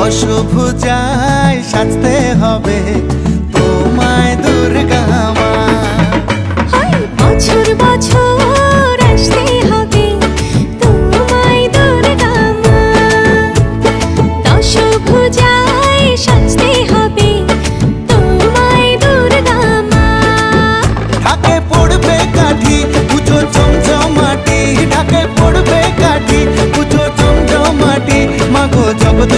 দশভুজায় সাজতে হবে তোমায় দুর্গা মা। বছর বছর আসতে হবে তোমায় দুর্গা মা। দশভুজায় সাজতে হবে তোমায় দুর্গা মা। ঢাকে পড়বে কাঠি পুজো জমজমাটি, ঢাকে পড়বে কাঠি পুজো জমজমাটি, মাগো জগৎ